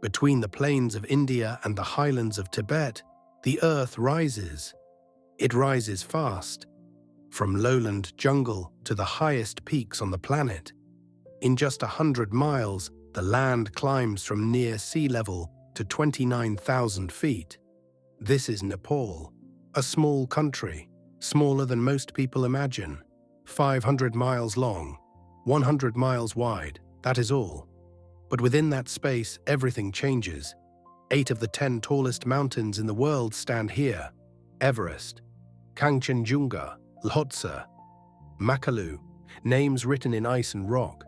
Between the plains of India and the highlands of Tibet, the earth rises. It rises fast, from lowland jungle to the highest peaks on the planet. In just 100 miles, the land climbs from near sea level to 29,000 feet. This is Nepal, a small country, smaller than most people imagine. 500 miles long, 100 miles wide, that is all. But within that space, everything changes. 8 of the 10 tallest mountains in the world stand here: Everest, Kangchenjunga, Lhotse, Makalu, names written in ice and rock.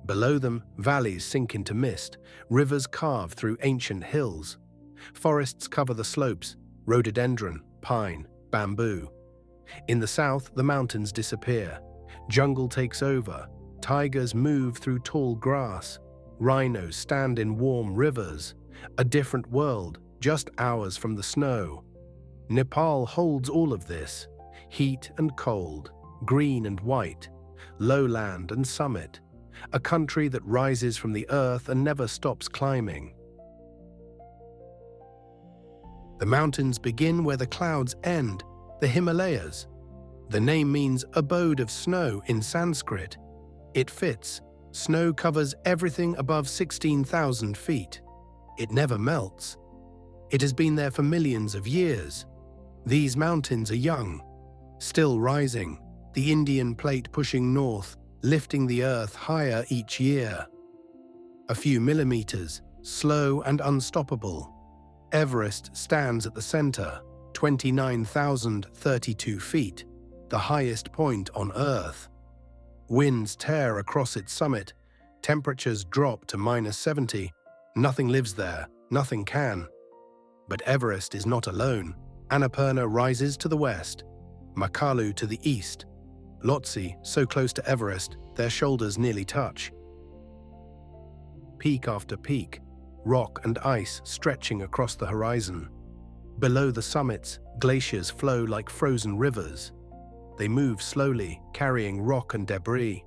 Below them, valleys sink into mist, rivers carve through ancient hills. Forests cover the slopes: rhododendron, pine, bamboo. In the south, the mountains disappear. Jungle takes over. Tigers move through tall grass. Rhinos stand in warm rivers. A different world, just hours from the snow. Nepal holds all of this: heat and cold, green and white, lowland and summit. A country that rises from the earth and never stops climbing. The mountains begin where the clouds end, the Himalayas. The name means abode of snow in Sanskrit. It fits. Snow covers everything above 16,000 feet. It never melts. It has been there for millions of years. These mountains are young, still rising, the Indian plate pushing north, lifting the earth higher each year. A few millimeters, slow and unstoppable. Everest stands at the center, 29,032 feet, the highest point on Earth. Winds tear across its summit, temperatures drop to -70. Nothing lives there, nothing can. But Everest is not alone. Annapurna rises to the west, Makalu to the east. Lhotse, so close to Everest, their shoulders nearly touch. Peak after peak, rock and ice stretching across the horizon. Below the summits, glaciers flow like frozen rivers. They move slowly, carrying rock and debris.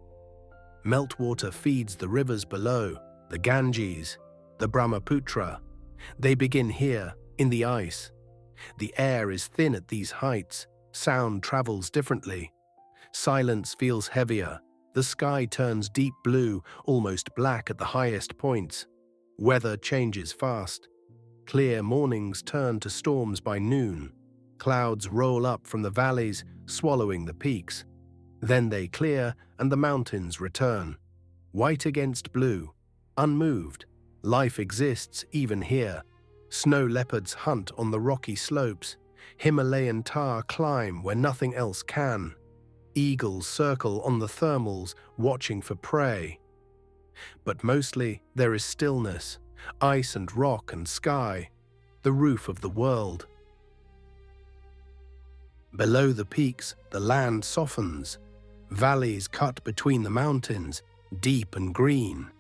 Meltwater feeds the rivers below, the Ganges, the Brahmaputra. They begin here, in the ice. The air is thin at these heights. Sound travels differently. Silence feels heavier. The sky turns deep blue, almost black at the highest points. Weather changes fast. Clear mornings turn to storms by noon. Clouds roll up from the valleys, swallowing the peaks. Then they clear and the mountains return. White against blue, unmoved. Life exists even here. Snow leopards hunt on the rocky slopes. Himalayan tahr climb where nothing else can. Eagles circle on the thermals, watching for prey. But mostly there is stillness, ice and rock and sky, the roof of the world. Below the peaks, the land softens. Valleys cut between the mountains, deep and green.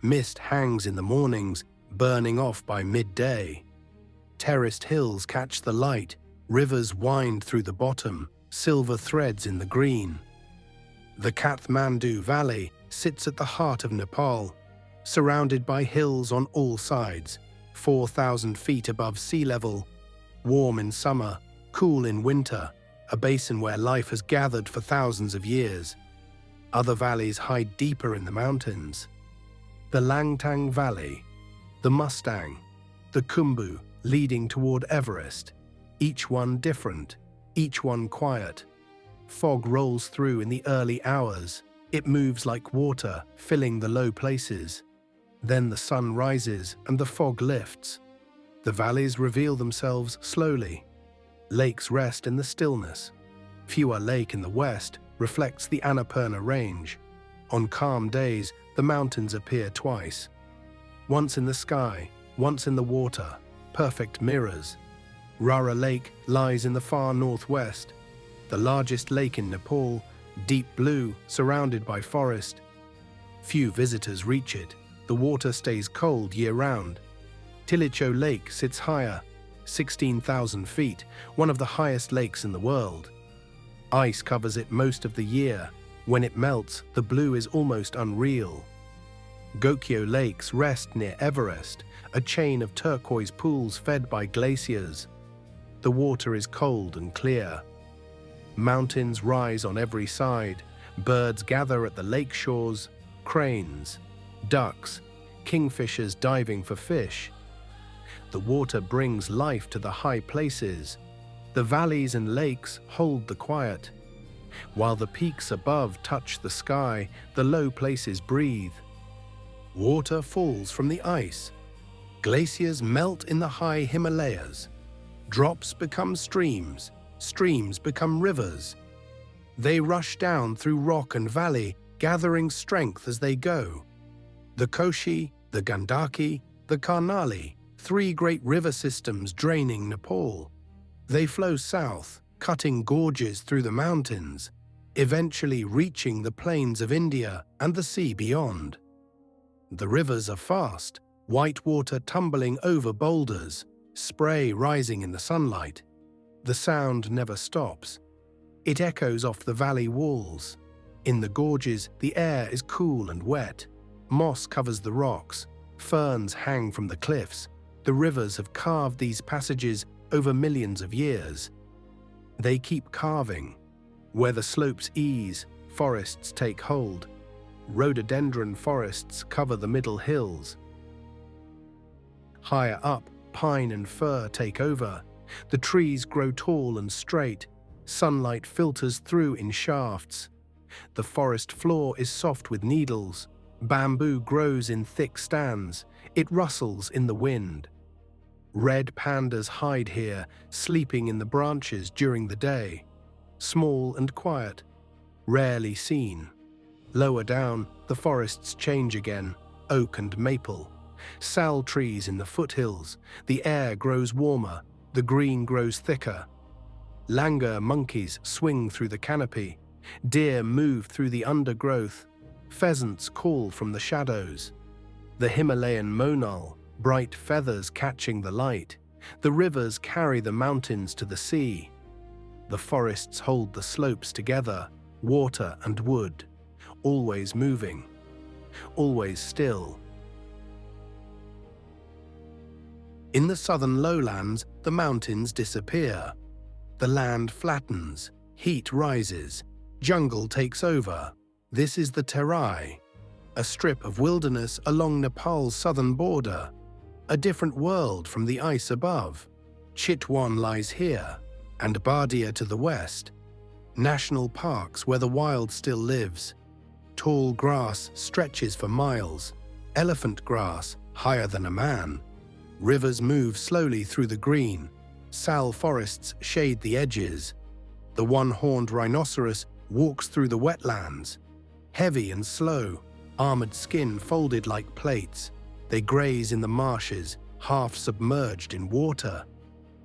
Mist hangs in the mornings, burning off by midday. Terraced hills catch the light, rivers wind through the bottom, silver threads in the green. The Kathmandu Valley sits at the heart of Nepal, surrounded by hills on all sides, 4,000 feet above sea level, warm in summer, cool in winter, a basin where life has gathered for thousands of years. Other valleys hide deeper in the mountains. The Langtang Valley, the Mustang, the Khumbu leading toward Everest, each one different, each one quiet. Fog rolls through in the early hours. It moves like water, filling the low places. Then the sun rises and the fog lifts. The valleys reveal themselves slowly. Lakes rest in the stillness. Phewa Lake in the west reflects the Annapurna range. On calm days, the mountains appear twice. Once in the sky, once in the water, perfect mirrors. Rara Lake lies in the far northwest, the largest lake in Nepal, deep blue, surrounded by forest. Few visitors reach it. The water stays cold year-round. Tilicho Lake sits higher, 16,000 feet, one of the highest lakes in the world. Ice covers it most of the year. When it melts, the blue is almost unreal. Gokyo lakes rest near Everest, a chain of turquoise pools fed by glaciers. The water is cold and clear. Mountains rise on every side. Birds gather at the lake shores, cranes, ducks, kingfishers diving for fish. The water brings life to the high places. The valleys and lakes hold the quiet. While the peaks above touch the sky, the low places breathe. Water falls from the ice. Glaciers melt in the high Himalayas. Drops become streams, streams become rivers. They rush down through rock and valley, gathering strength as they go. The Koshi, the Gandaki, the Karnali, three great river systems draining Nepal. They flow south, cutting gorges through the mountains, eventually reaching the plains of India and the sea beyond. The rivers are fast, white water tumbling over boulders, spray rising in the sunlight. The sound never stops. It echoes off the valley walls. In the gorges, the air is cool and wet. Moss covers the rocks. Ferns hang from the cliffs. The rivers have carved these passages over millions of years. They keep carving. Where the slopes ease, forests take hold. Rhododendron forests cover the middle hills. Higher up, pine and fir take over. The trees grow tall and straight. Sunlight filters through in shafts. The forest floor is soft with needles. Bamboo grows in thick stands. It rustles in the wind. Red pandas hide here, sleeping in the branches during the day. Small and quiet, rarely seen. Lower down, the forests change again, oak and maple. Sal trees in the foothills. The air grows warmer, the green grows thicker. Langur monkeys swing through the canopy. Deer move through the undergrowth. Pheasants call from the shadows. The Himalayan monal, bright feathers catching the light. The rivers carry the mountains to the sea. The forests hold the slopes together, water and wood, always moving, always still. In the southern lowlands, the mountains disappear. The land flattens, heat rises, jungle takes over. This is the Terai, a strip of wilderness along Nepal's southern border. A different world from the ice above. Chitwan lies here, and Bardia to the west. National parks where the wild still lives. Tall grass stretches for miles. Elephant grass, higher than a man. Rivers move slowly through the green. Sal forests shade the edges. The one-horned rhinoceros walks through the wetlands. Heavy and slow, armored skin folded like plates. They graze in the marshes, half submerged in water.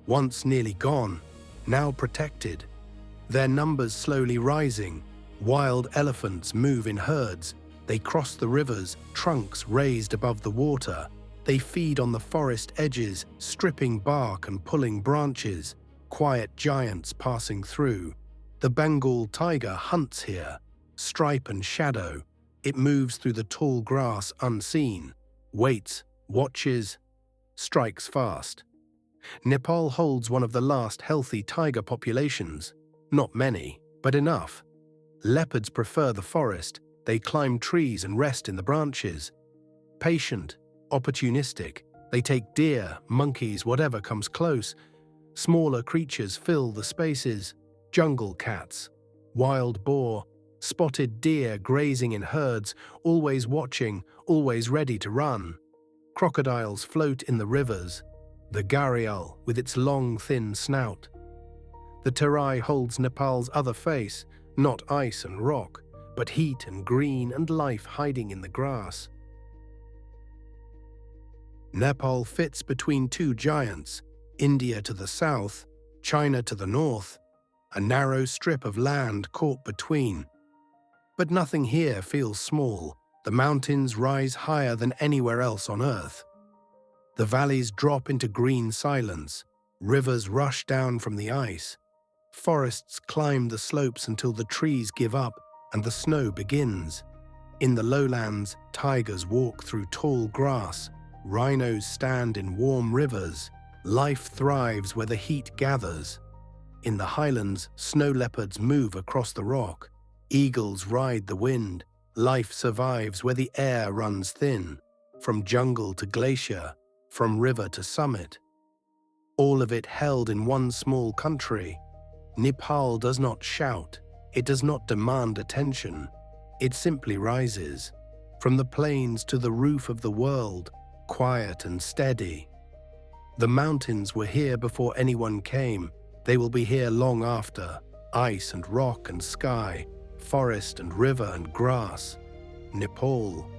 Once nearly gone, now protected. Their numbers slowly rising. Wild elephants move in herds. They cross the rivers, trunks raised above the water. They feed on the forest edges, stripping bark and pulling branches. Quiet giants passing through. The Bengal tiger hunts here. Stripe and shadow. It moves through the tall grass unseen. Waits, watches, strikes fast. Nepal holds one of the last healthy tiger populations. Not many, but enough. Leopards prefer the forest. They climb trees and rest in the branches. Patient, opportunistic, they take deer, monkeys, whatever comes close. Smaller creatures fill the spaces. Jungle cats, wild boar, spotted deer grazing in herds, always watching, always ready to run. Crocodiles float in the rivers. The gharial with its long, thin snout. The Terai holds Nepal's other face, not ice and rock, but heat and green and life hiding in the grass. Nepal fits between two giants, India to the south, China to the north, a narrow strip of land caught between. But nothing here feels small. The mountains rise higher than anywhere else on Earth. The valleys drop into green silence. Rivers rush down from the ice. Forests climb the slopes until the trees give up and the snow begins. In the lowlands, tigers walk through tall grass, rhinos stand in warm rivers, life thrives where the heat gathers. In the highlands, snow leopards move across the rock, eagles ride the wind, life survives where the air runs thin, from jungle to glacier, from river to summit. All of it held in one small country. Nepal does not shout, it does not demand attention, it simply rises, from the plains to the roof of the world, quiet and steady. The mountains were here before anyone came, they will be here long after, ice and rock and sky, forest and river and grass. Nepal